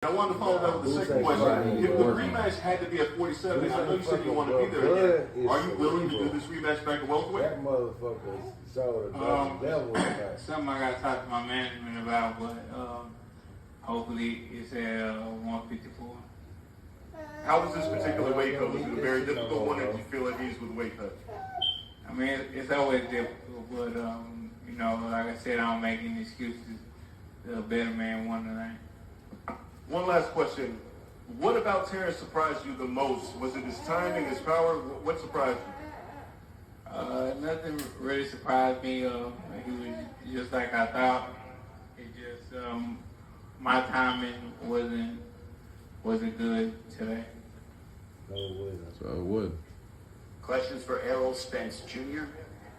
I wanted to follow that with the second question. If the rematch had to be at 47, I know you said you want to be there again. Are you willing to do this rematch back at welterweight? That motherfucker showed the devil. Something I got to talk to my management about, but hopefully it's at 154. How was this particular weight cut? Was it a very difficult one, or did you feel at ease with the weight cut? I mean, it's always difficult, but you know, like I said, I don't make any excuses. The better man won tonight. One last question. What about Terrance surprised you the most? Was it his timing, his power? What surprised you? Nothing really surprised me. He was just like I thought. It just my timing wasn't good today. No, it wasn't. So it would. Questions for Errol Spence Jr.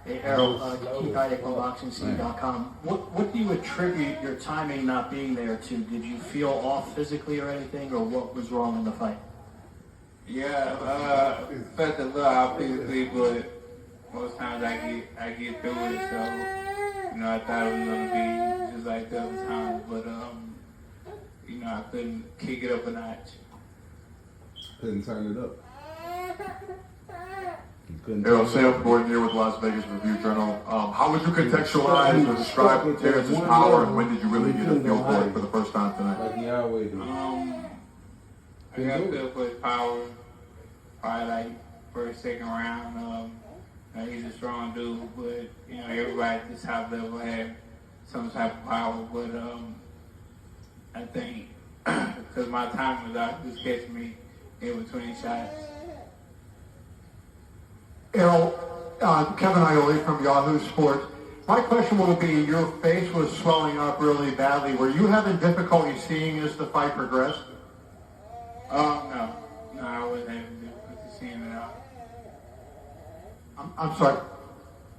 Hey, Errol, Keith Heidick on BoxingScene.com. What do you attribute your timing not being there to? Did you feel off physically or anything, or what was wrong in the fight? Yeah, felt a little off physically, but most times I get through it. So, you know, I thought it was gonna be just like the other times, but you know, I couldn't kick it up a notch. Couldn't turn it up. Errol, Sam Gordon here with Las Vegas Review-Journal. How would you contextualize or describe Terrance's power, and when did you really get a feel for it for the first time tonight? Like he always do. I got a feel for his power, probably like first, second round. He's a strong dude, but you know, everybody at the top level had some type of power. But I think because my time was out, he was catching me in between shots. Errol, Kevin Iole from Yahoo Sports. My question will be, your face was swelling up really badly. Were you having difficulty seeing as the fight progressed? No, I wasn't having difficulty seeing it out. I'm sorry.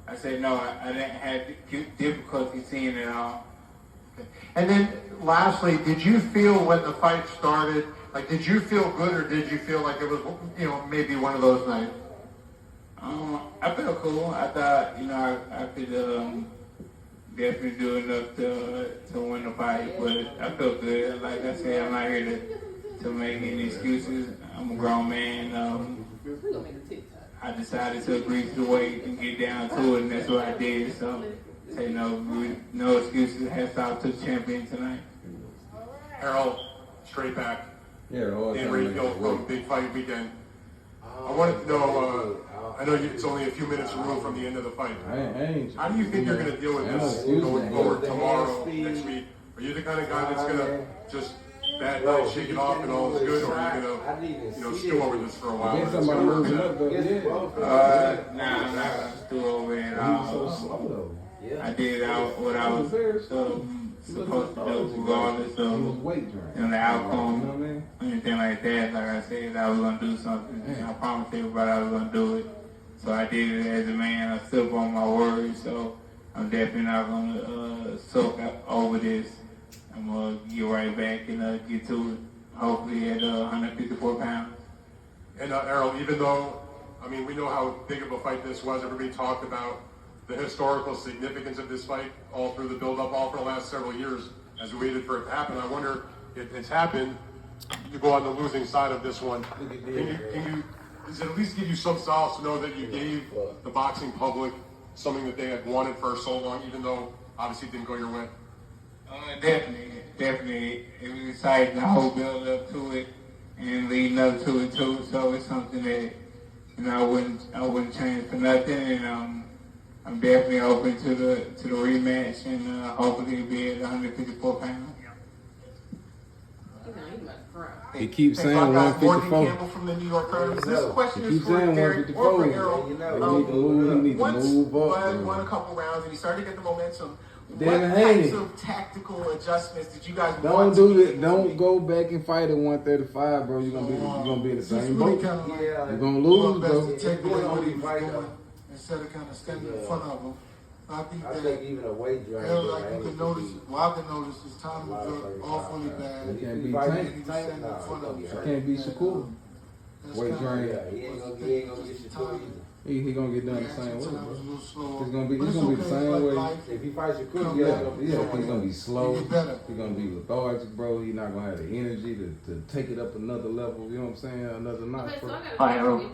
I said no, I didn't have difficulty seeing it all. Okay. And then lastly, did you feel when the fight started, like did you feel good or did you feel like it was, you know, maybe one of those nights? I felt cool. I thought, you know, I could definitely do enough to win the fight, but I felt good. Like I said, I'm not here to make any excuses. I'm a grown man. I decided to agree to the weight and get down to it, and that's what I did. So, say no excuses. Hats off to the champion tonight. Errol, straight back. Yeah, in radio from Big Fight Weekend. I wanted to know, I know it's only a few minutes removed from the end of the fight. How do you think you're going to deal with this going forward tomorrow, next week? Are you the kind of guy that's going to just bad night, shake it off and all is good, or are you going to, stew over this for a while? Nah, I'm not going to stew over it at all. I did what I was supposed to do, regardless of the outcome, anything like that. Like I said, I was going to do something. I promised everybody I was going to do it. So I did it as a man. I stood on my word. So I'm definitely not going to soak over this. I'm going to get right back and get to it, hopefully at 154 pounds. And Errol, even though, I mean, we know how big of a fight this was, everybody talked about the historical significance of this fight all through the build-up, all for the last several years as we waited for it to happen. I wonder if it's happened, you go on the losing side of this one. Does it at least give you some solace to know that you gave the boxing public something that they had wanted for so long, even though obviously it didn't go your way? Definitely. It was exciting, the whole build up to it and leading up to it too. So it's something that, you know, I wouldn't change for nothing. And I'm definitely open to the rematch, and hopefully it'll be at 154 pounds. He keeps saying 154. Campbell from the New York Times. This question is for saying Derek or for Errol. He needs to move up. Won a couple rounds and he started to get the momentum. Then What types of tactical adjustments did you guys want to do it? Don't go back and fight at 135, bro. You're gonna be in the same boat. You're gonna lose, bro. Take away what he was doing instead of kind of standing in front of him. I think even a weight drain. Like you can notice, I can notice his time was awfully bad. It can't be Tank. It can't be Shakur. Weight drain. He ain't gonna get Shakur either. He gonna get done the same way, Tonight bro. was a little slower. It's gonna be But the okay. same Like way. life, If he fights you quick, Come yeah, back. He's gonna be slow. He get better. He's gonna be lethargic, bro. He's not gonna have the energy to take it up another level. You know what I'm saying? Another notch, bro. Hi, Errol.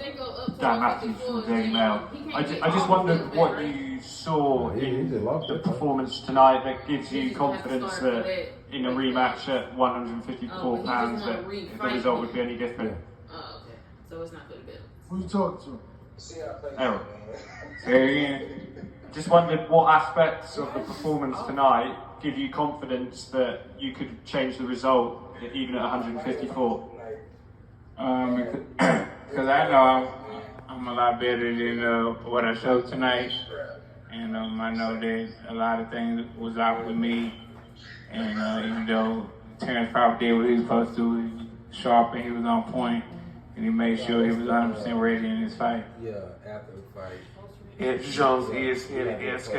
Dan Matthews from the Daily Mail. I just wondered what you saw in the performance tonight that gives you confidence that in a rematch at 154 pounds that the result would be any different. Oh, okay. So it's not good to Who you talking to? Errol. Say again. Just wondered what aspects of the performance tonight give you confidence that you could change the result even at 154. Because I know I'm a lot better than what I showed tonight, and I know that a lot of things was out with me, and even though Terrance Crawford did what he was supposed to, he was sharp and he was on point, and he made sure he was 100% ready in his fight. Yeah, after the fight. Andrew Jones, ESPN and ASK.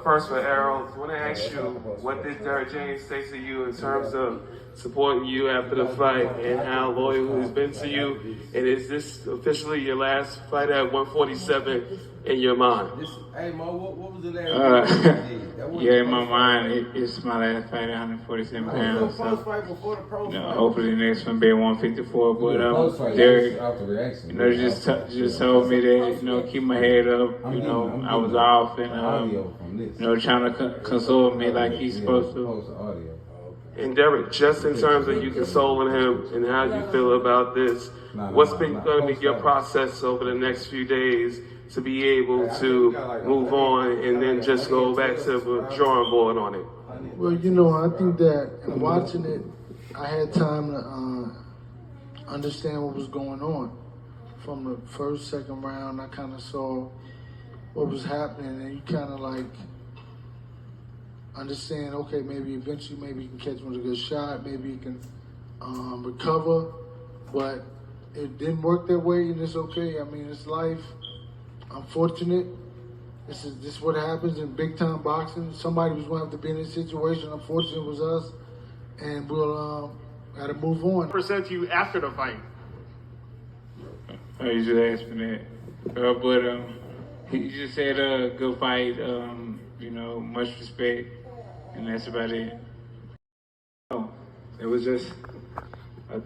First for Errol, I want to ask you, what did Derrick James say to you in terms of supporting you after the fight and how loyal he's been to you? And is this officially your last fight at 147 in your mind? Hey, Mo, what was the last fight you did? Yeah, in my mind, it's my last fight at 147 That pounds. was the So, first fight before the pro fight. hopefully the next one be at 154. But Derek, just told me to keep my head up. I was off and trying to console me like he's supposed to. And Derrick, just in terms of you consoling him and how you feel about this, what's been going to be your process over the next few days to be able to move on and then just go back to the drawing board on it? Well, I think that in watching it, I had time to understand what was going on. From the first, second round, I kind of saw what was happening, and you kind of like understand, okay, maybe eventually maybe you can catch him with a good shot, maybe you can recover, but it didn't work that way, and it's okay. I mean, it's life. I'm fortunate. This is what happens in big time boxing. Somebody was going to have to be in this situation. Unfortunately, it was us, and we'll got to move on. Present you after the fight. I usually ask for that. But he just said good fight, much respect, and that's about it. It was just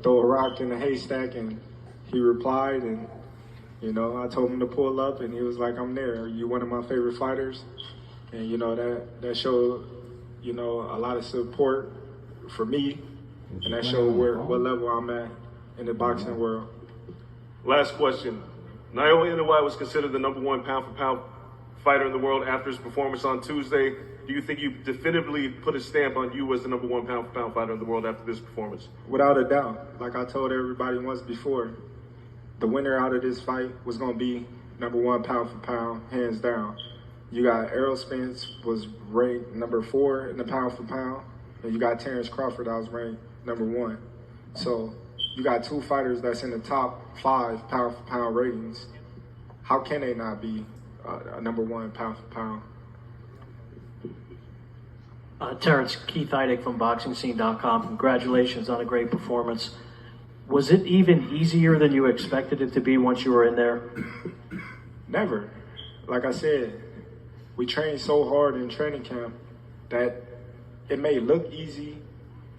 throw a rock in the haystack, and he replied, and I told him to pull up, and he was like, "I'm there. You're one of my favorite fighters," and that showed a lot of support for me, and that showed what level I'm at in the boxing world. Last question. Naoya Inoue was considered the #1 pound-for-pound fighter in the world after his performance on Tuesday. Do you think you definitively put a stamp on you as the #1 pound-for-pound fighter in the world after this performance? Without a doubt. Like I told everybody once before, the winner out of this fight was going to be #1 pound-for-pound, hands down. You got Errol Spence was ranked #4 in the pound-for-pound, and you got Terrance Crawford that was ranked #1. So you got two fighters that's in the top 5 pound-for-pound ratings. How can they not be a #1 pound-for-pound? Terrance, Keith Heidick from BoxingScene.com. Congratulations on a great performance. Was it even easier than you expected it to be once you were in there? Never. Like I said, we trained so hard in training camp that it may look easy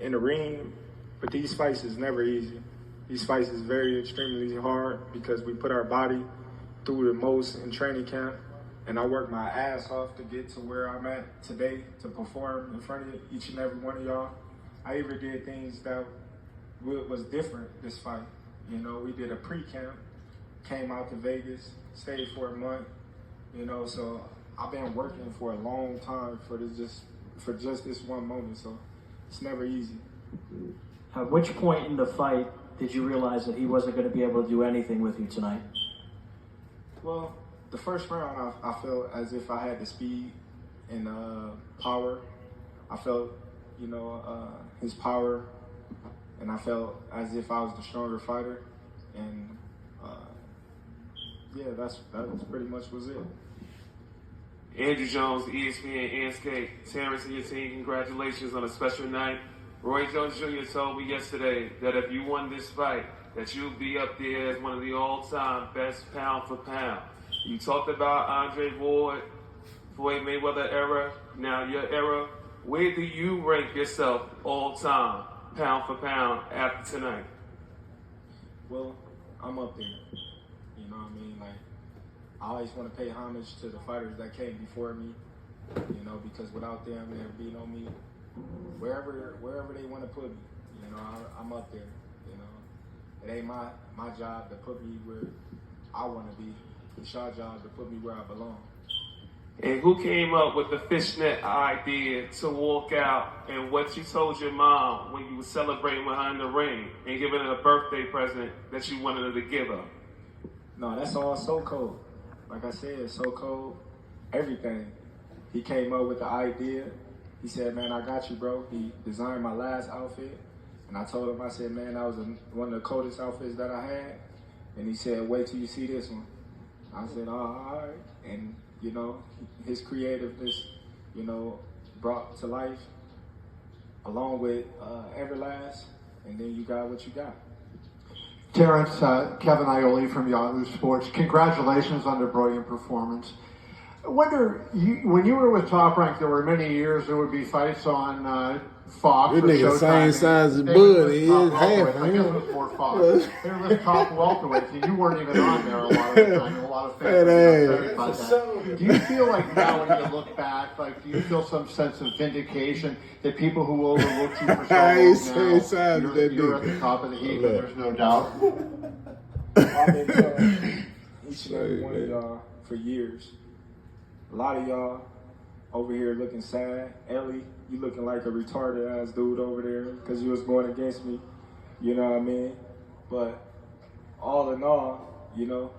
in the ring, but these fights is never easy. These fights is very extremely hard because we put our body through the most in training camp, and I worked my ass off to get to where I'm at today to perform in front of each and every one of y'all. I even did things that was different this fight. We did a pre-camp, came out to Vegas, stayed for a month, so I've been working for a long time for just this one moment, so it's never easy. At which point in the fight did you realize that he wasn't going to be able to do anything with you tonight? Well, the first round, I felt as if I had the speed and power. I felt, his power, and I felt as if I was the stronger fighter. And that pretty much was it. Andrew Jones, ESPN, ASK. Terrance and your team, congratulations on a special night. Roy Jones Jr. told me yesterday that if you won this fight, that you'll be up there as one of the all-time best pound for pound. You talked about Andre Floyd Mayweather era. Now your era. Where do you rank yourself all time, pound for pound, after tonight? Well, I'm up there. You know what I mean? Like, I always want to pay homage to the fighters that came before me. You know, because without them, they'd beat on me wherever they want to put me. You know, I'm up there. You know, it ain't my job to put me where I want to be. It's your job to put me where I belong. And who came up with the fishnet idea to walk out, and what you told your mom when you were celebrating behind the ring and giving her a birthday present that you wanted her to give her? No, that's all so cold. Like I said, so cold. Everything. He came up with the idea. He said, man, I got you, bro. He designed my last outfit. And I told him, I said, man, that was one of the coldest outfits that I had. And he said, wait till you see this one. I said, oh, all right. And, you know, his creativeness, you know, brought to life along with Everlast. And then you got what you got. Terrance, Kevin Iole from Yahoo Sports. Congratulations on the brilliant performance. I wonder, when you were with Top Rank, there were many years there would be fights on Fox. This or nigga Showtime, same size as they would Bud. list He top is half. welterweights. I guess it was more Fox. They would list top welterweights, and you weren't even on there a lot of the time. A lot of fans were upset about that. Do you feel like now when you look back, like, do you feel some sense of vindication that people who overlooked you for so long now, you're at the top of the heap, and there's no doubt? I've been telling each and every one of y'all for years. A lot of y'all over here looking sad. Ellie, you looking like a retarded ass dude over there because you was going against me. You know what I mean? But all in all, you know,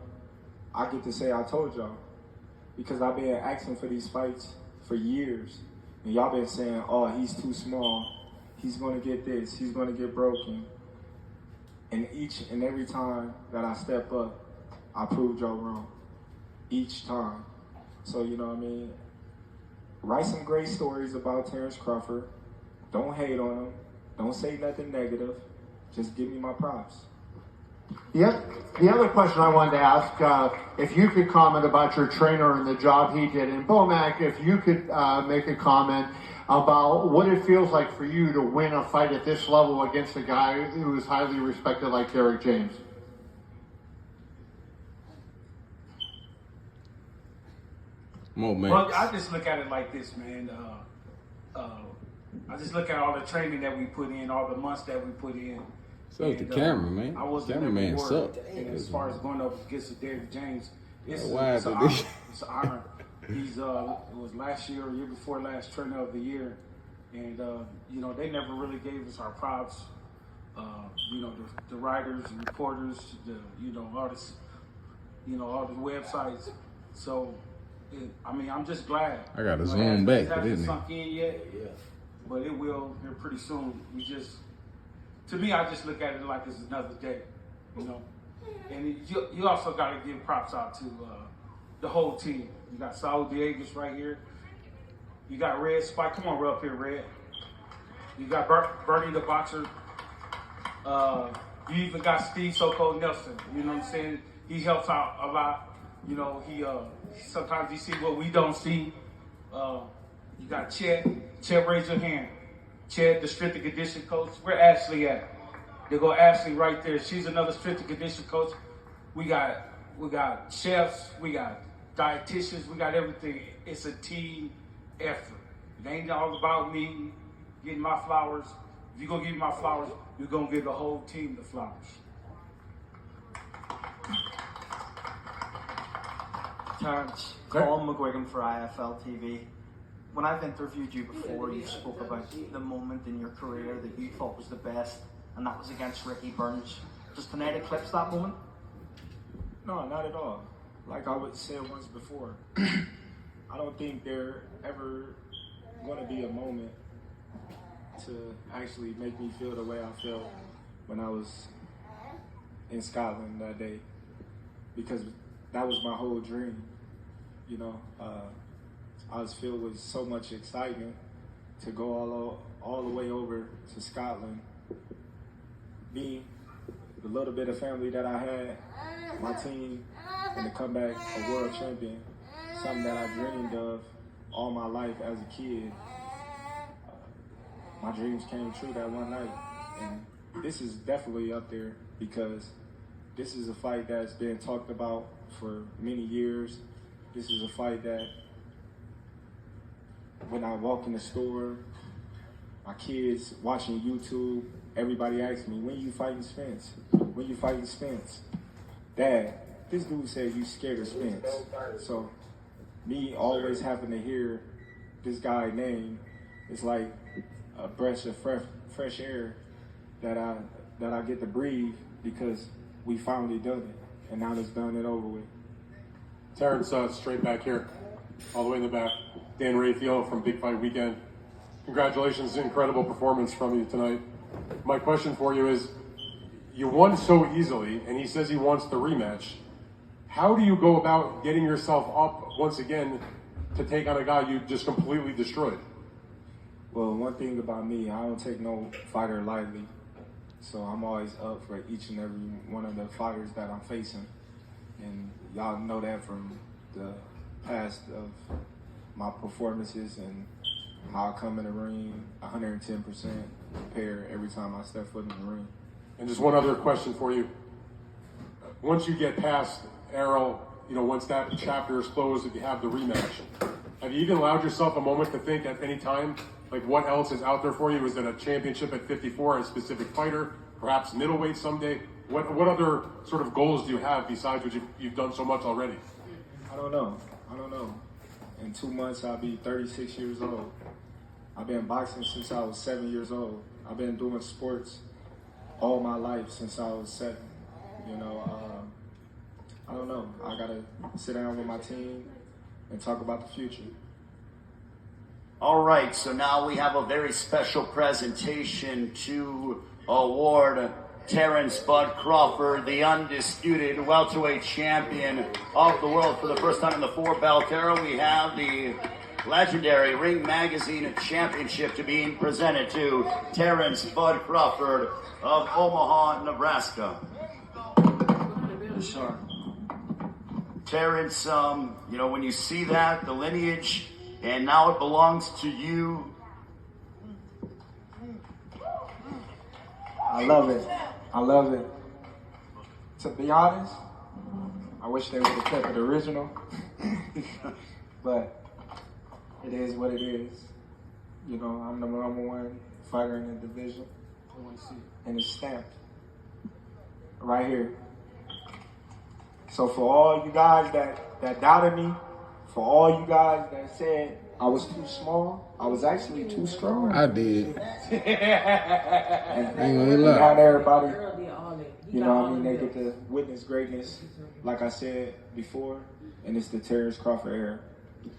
I get to say I told y'all because I've been asking for these fights for years. And y'all been saying, oh, he's too small. He's going to get this. He's going to get broken. And each and every time that I step up, I proved y'all wrong. Each time. So, you know what I mean? Write some great stories about Terrance Crawford. Don't hate on him. Don't say nothing negative. Just give me my props. Yep. The other question I wanted to ask, if you could comment about your trainer and the job he did. And Bomac, if you could make a comment about what it feels like for you to win a fight at this level against a guy who is highly respected like Derek James. Well, I just look at it like this, man. I just look at all the training that we put in, all the months that we put in. So the camera, man. I wasn't Cameraman sucked. And as far as going up against Derek James, it's an honor. He's it was last year or year before last trainer of the year, and you know, they never really gave us our props. You know, the writers, the reporters, you know, artists, you know, all the websites. So I mean, I'm just glad. I gotta zoom back, it hasn't didn't sunk in yet, but it will here pretty soon. To me, I just look at it like it's another day, you know. And you also got to give props out to the whole team. You got Saul Dieguez right here. You got Red Spike. Come on, up here, Red. You got Bernie the boxer. You even got Steve So-Called Nelson. You know what I'm saying? He helps out a lot. You know, he sometimes he see what we don't see. You got Chet. Chet, raise your hand. Chet, the strength and condition coach. Where Ashley at? There go Ashley right there. She's another strength and condition coach. We got chefs. We got dietitians. We got everything. It's a team effort. It ain't all about me getting my flowers. If you're gonna give me my flowers, you're gonna give the whole team the flowers. Terrance, Colin McGuigan for IFL TV. When I've interviewed you before, you spoke about the moment in your career that you thought was the best, and that was against Ricky Burns. Does tonight eclipse that moment? No, not at all. Like I would say once before, I don't think there ever going to be a moment to actually make me feel the way I felt when I was in Scotland that day, because that was my whole dream. You know, I was filled with so much excitement to go all the way over to Scotland. Me, the little bit of family that I had, my team, and to come back a world champion, something that I dreamed of all my life as a kid. My dreams came true that one night, and this is definitely up there because this is a fight that's been talked about for many years. This is a fight that when I walk in the store, my kids watching YouTube, everybody asks me, when you fighting Spence? When you fighting Spence? Dad, this dude said you scared of Spence. So me always having to hear this guy's name is like a breath of fresh air that I get to breathe because we finally done it, and now it's done and over with. Terrance, straight back here, all the way in the back. Dan Rayfield from Big Fight Weekend. Congratulations, incredible performance from you tonight. My question for you is, you won so easily, and he says he wants the rematch. How do you go about getting yourself up once again to take on a guy you just completely destroyed? Well, one thing about me, I don't take no fighter lightly. So I'm always up for each and every one of the fighters that I'm facing. And y'all know that from the past of my performances and how I come in the ring, 110% prepared every time I step foot in the ring. And just one other question for you. Once you get past Errol, once that chapter is closed, if you have the rematch, have you even allowed yourself a moment to think at any time, like what else is out there for you? Is it a championship at 54, a specific fighter, perhaps middleweight someday? What other sort of goals do you have besides what you've done so much already? I don't know. In 2 months, I'll be 36 years old. I've been boxing since I was 7 years old. I've been doing sports all my life since I was 7. I don't know. I gotta sit down with my team and talk about the future. All right, so now we have a very special presentation to award Terrance "Bud" Crawford, the undisputed welterweight champion of the world for the first time in the 4-belt era. We have the legendary Ring Magazine Championship to be presented to Terrance "Bud" Crawford of Omaha, Nebraska. Sure. Terrance, when you see that, the lineage, and now it belongs to you. I love it. To be honest, I wish they would have kept it original. But it is what it is. I'm the number one fighter in the division. And it's stamped right here. So for all you guys that doubted me, for all you guys that said I was too small, I was actually too strong. I did. and not everybody, they get to witness greatness, like I said before, and it's the Terrance Crawford era.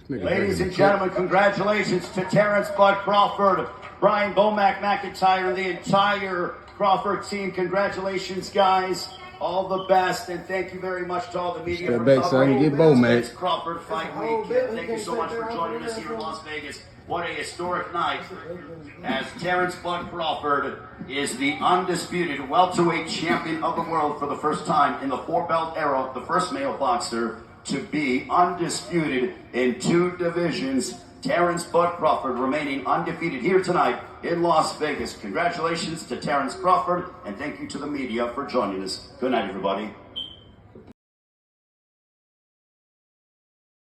Ladies and gentlemen, congratulations to Terrance "Bud" Crawford, Brian Bomac McIntyre, the entire Crawford team. Congratulations, guys. All the best, and thank you very much to all the media Step for back so I can get Bomac. Crawford Fight Week. Thank you so much for joining us here in Las Vegas. What a historic night, as Terrance "Bud" Crawford is the undisputed welterweight champion of the world for the first time in the 4-belt era, the first male boxer to be undisputed in 2 divisions. Terrance "Bud" Crawford remaining undefeated here tonight in Las Vegas. Congratulations to Terrance Crawford, and thank you to the media for joining us. Good night, everybody.